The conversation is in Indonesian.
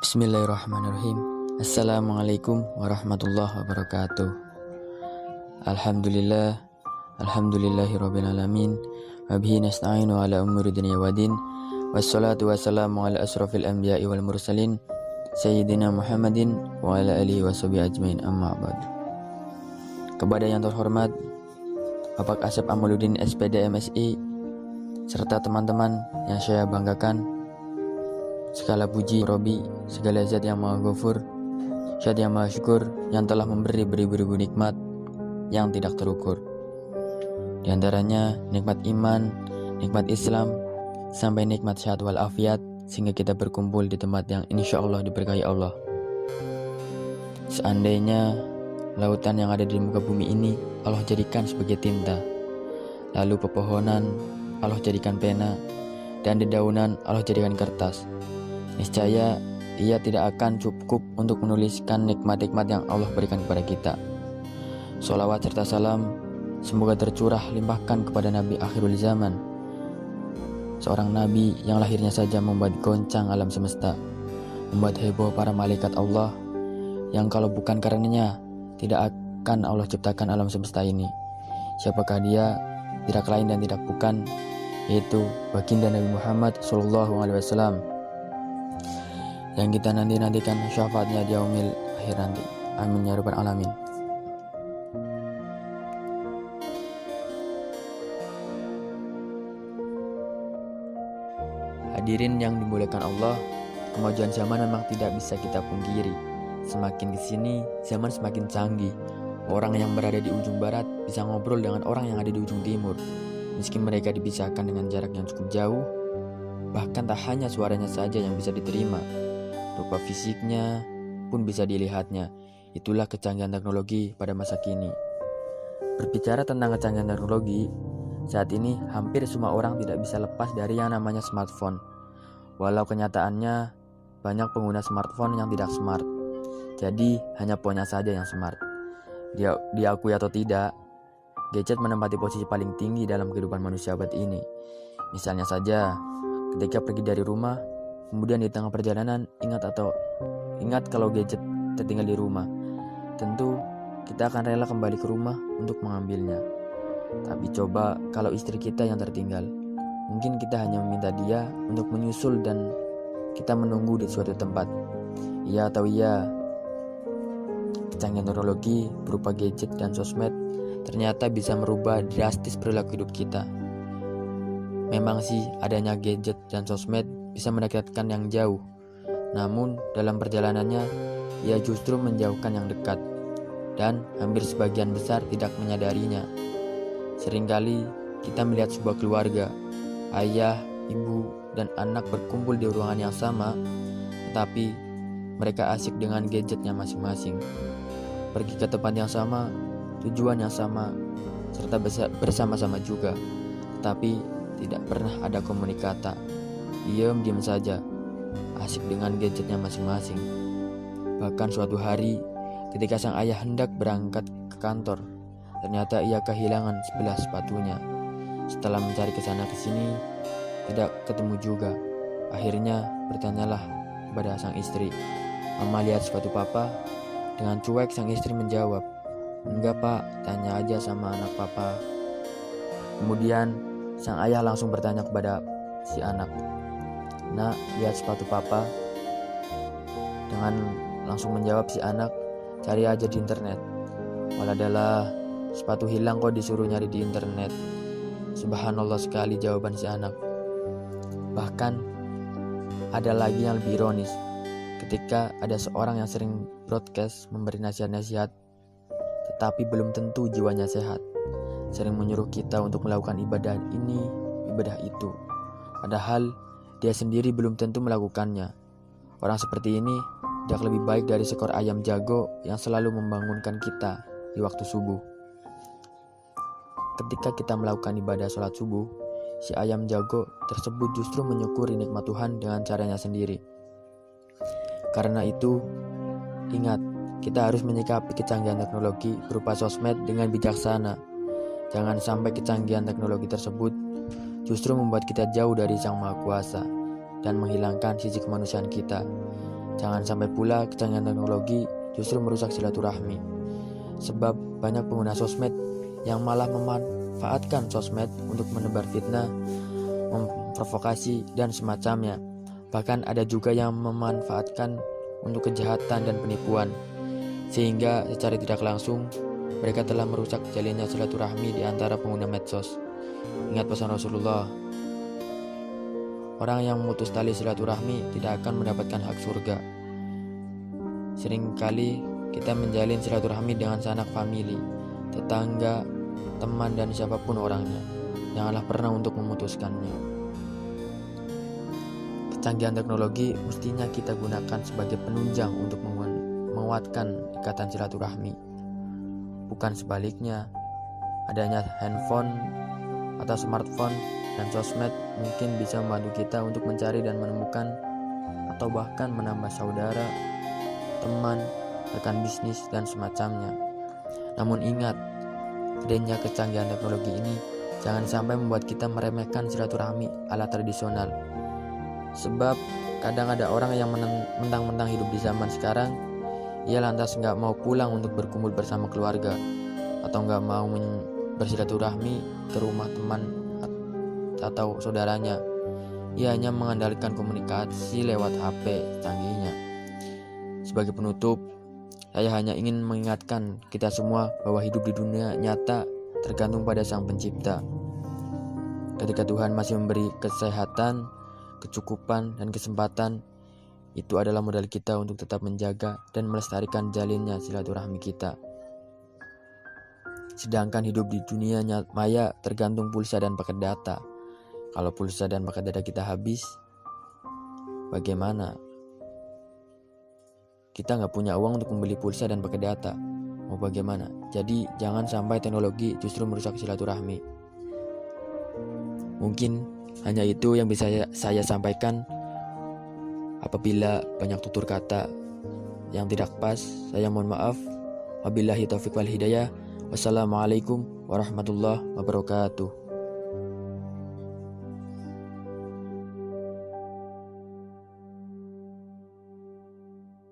Bismillahirrahmanirrahim. Assalamualaikum warahmatullahi wabarakatuh. Alhamdulillahirabbil alamin. Wa bihi nasta'inu ala umuri dunya waddin. Wassalatu wassalamu ala asrofil anbiya'i wal mursalin Sayyidina Muhammadin wa ala alihi washabihi ajmain, amma ba'd. Kepada yang terhormat Bapak Asep Amaluddin SPD MSI serta teman-teman yang saya banggakan, segala puji Robi, segala zat yang maha ghafur, zat yang maha syukur, yang telah memberi beribu-ribu nikmat yang tidak terukur. Di antaranya nikmat iman, nikmat Islam, sampai nikmat sehat walafiat, sehingga kita berkumpul di tempat yang insya Allah diberkahi Allah. Seandainya lautan yang ada di muka bumi ini Allah jadikan sebagai tinta, lalu pepohonan Allah jadikan pena, dan dedaunan Allah jadikan kertas, niscaya ia tidak akan cukup untuk menuliskan nikmat-nikmat yang Allah berikan kepada kita. Sholawat serta salam semoga tercurah limpahkan kepada Nabi akhirul zaman, seorang Nabi yang lahirnya saja membuat goncang alam semesta, membuat heboh para malaikat Allah, yang kalau bukan karenanya tidak akan Allah ciptakan alam semesta ini. Siapakah dia? Tidak lain dan tidak bukan, yaitu baginda Nabi Muhammad SAW, yang kita nantikan syafaatnya di yaumil akhir nanti. Amin ya rabbal alamin. Hadirin yang dimuliakan Allah, kemajuan zaman memang tidak bisa kita pungkiri. Semakin kesini, zaman semakin canggih. Orang yang berada di ujung barat bisa ngobrol dengan orang yang ada di ujung timur, meski mereka dipisahkan dengan jarak yang cukup jauh. Bahkan tak hanya suaranya saja yang bisa diterima, rupa fisiknya pun bisa dilihatnya. Itulah kecanggihan teknologi pada masa kini. Berbicara tentang kecanggihan teknologi, saat ini hampir semua orang tidak bisa lepas dari yang namanya smartphone. Walau kenyataannya banyak pengguna smartphone yang tidak smart. Jadi hanya punya saja yang smart. Diakui atau tidak, gadget menempati posisi paling tinggi dalam kehidupan manusia abad ini. Misalnya saja, ketika pergi dari rumah, kemudian di tengah perjalanan ingat kalau gadget tertinggal di rumah, tentu kita akan rela kembali ke rumah untuk mengambilnya. Tapi coba kalau istri kita yang tertinggal, mungkin kita hanya meminta dia untuk menyusul dan kita menunggu di suatu tempat. Iya atau iya, kecanggihan teknologi berupa gadget dan sosmed ternyata bisa merubah drastis perilaku hidup kita. Memang sih adanya gadget dan sosmed bisa mendekatkan yang jauh, namun dalam perjalanannya ia justru menjauhkan yang dekat, dan hampir sebagian besar tidak menyadarinya. Seringkali kita melihat sebuah keluarga, ayah, ibu, dan anak berkumpul di ruangan yang sama, tetapi mereka asik dengan gadgetnya masing-masing. Pergi ke tempat yang sama, tujuan yang sama, serta bersama-sama juga, tetapi tidak pernah ada komunikasi. Diam saja, asik dengan gadgetnya masing-masing. Bahkan suatu hari, ketika sang ayah hendak berangkat ke kantor, ternyata ia kehilangan sebelah sepatunya. Setelah mencari kesana kesini, tidak ketemu juga. Akhirnya bertanyalah kepada sang istri, "Mama lihat sepatu papa?" Dengan cuek sang istri menjawab, "Enggak pak, tanya aja sama anak papa." Kemudian sang ayah langsung bertanya kepada si anak, "Nak, lihat sepatu papa?" Dengan langsung menjawab si anak, "Cari aja di internet." Waladalah, sepatu hilang kok disuruh nyari di internet. Subhanallah sekali jawaban si anak. Bahkan ada lagi yang lebih ironis, ketika ada seorang yang sering broadcast memberi nasihat-nasihat, tetapi belum tentu jiwanya sehat, sering menyuruh kita untuk melakukan ibadah ini, ibadah itu, padahal dia sendiri belum tentu melakukannya. Orang seperti ini tidak lebih baik dari seekor ayam jago yang selalu membangunkan kita di waktu subuh. Ketika kita melakukan ibadah sholat subuh, si ayam jago tersebut justru menyukuri nikmat Tuhan dengan caranya sendiri. Karena itu, ingat, kita harus menyikapi kecanggihan teknologi berupa sosmed dengan bijaksana. Jangan sampai kecanggihan teknologi tersebut justru membuat kita jauh dari Sang Maha Kuasa dan menghilangkan sisi kemanusiaan kita. Jangan sampai pula kecanggihan teknologi justru merusak silaturahmi. Sebab banyak pengguna sosmed yang malah memanfaatkan sosmed untuk menebar fitnah, memprovokasi, dan semacamnya. Bahkan ada juga yang memanfaatkan untuk kejahatan dan penipuan, sehingga secara tidak langsung mereka telah merusak jalinnya silaturahmi di antara pengguna medsos. Ingat pesan Rasulullah, orang yang memutus tali silaturahmi tidak akan mendapatkan hak surga. Seringkali kita menjalin silaturahmi dengan sanak famili, tetangga, teman, dan siapapun orangnya. Janganlah pernah untuk memutuskannya. Kecanggihan teknologi mestinya kita gunakan sebagai penunjang untuk menguatkan ikatan silaturahmi. Bukan sebaliknya. Adanya handphone atau smartphone dan sosmed mungkin bisa membantu kita untuk mencari dan menemukan atau bahkan menambah saudara, teman, rekan bisnis, dan semacamnya. Namun ingat, adanya kecanggihan teknologi ini jangan sampai membuat kita meremehkan silaturahmi ala tradisional. Sebab kadang ada orang yang mentang-mentang hidup di zaman sekarang, ia lantas gak mau pulang untuk berkumpul bersama keluarga, atau gak mau bersilaturahmi ke rumah teman atau saudaranya. Ia hanya mengandalkan komunikasi lewat HP canggihnya. Sebagai penutup, saya hanya ingin mengingatkan kita semua bahwa hidup di dunia nyata tergantung pada Sang Pencipta. Ketika Tuhan masih memberi kesehatan, kecukupan, dan kesempatan, itu adalah modal kita untuk tetap menjaga dan melestarikan jalinnya silaturahmi kita. Sedangkan hidup di dunia maya tergantung pulsa dan paket data. Kalau pulsa dan paket data kita habis, bagaimana? Kita nggak punya uang untuk membeli pulsa dan paket data. Mau bagaimana? Jadi jangan sampai teknologi justru merusak silaturahmi. Mungkin hanya itu yang bisa saya sampaikan. Apabila banyak tutur kata yang tidak pas, saya mohon maaf. Wabillahi taufiq wal hidayah. Wassalamualaikum warahmatullahi wabarakatuh.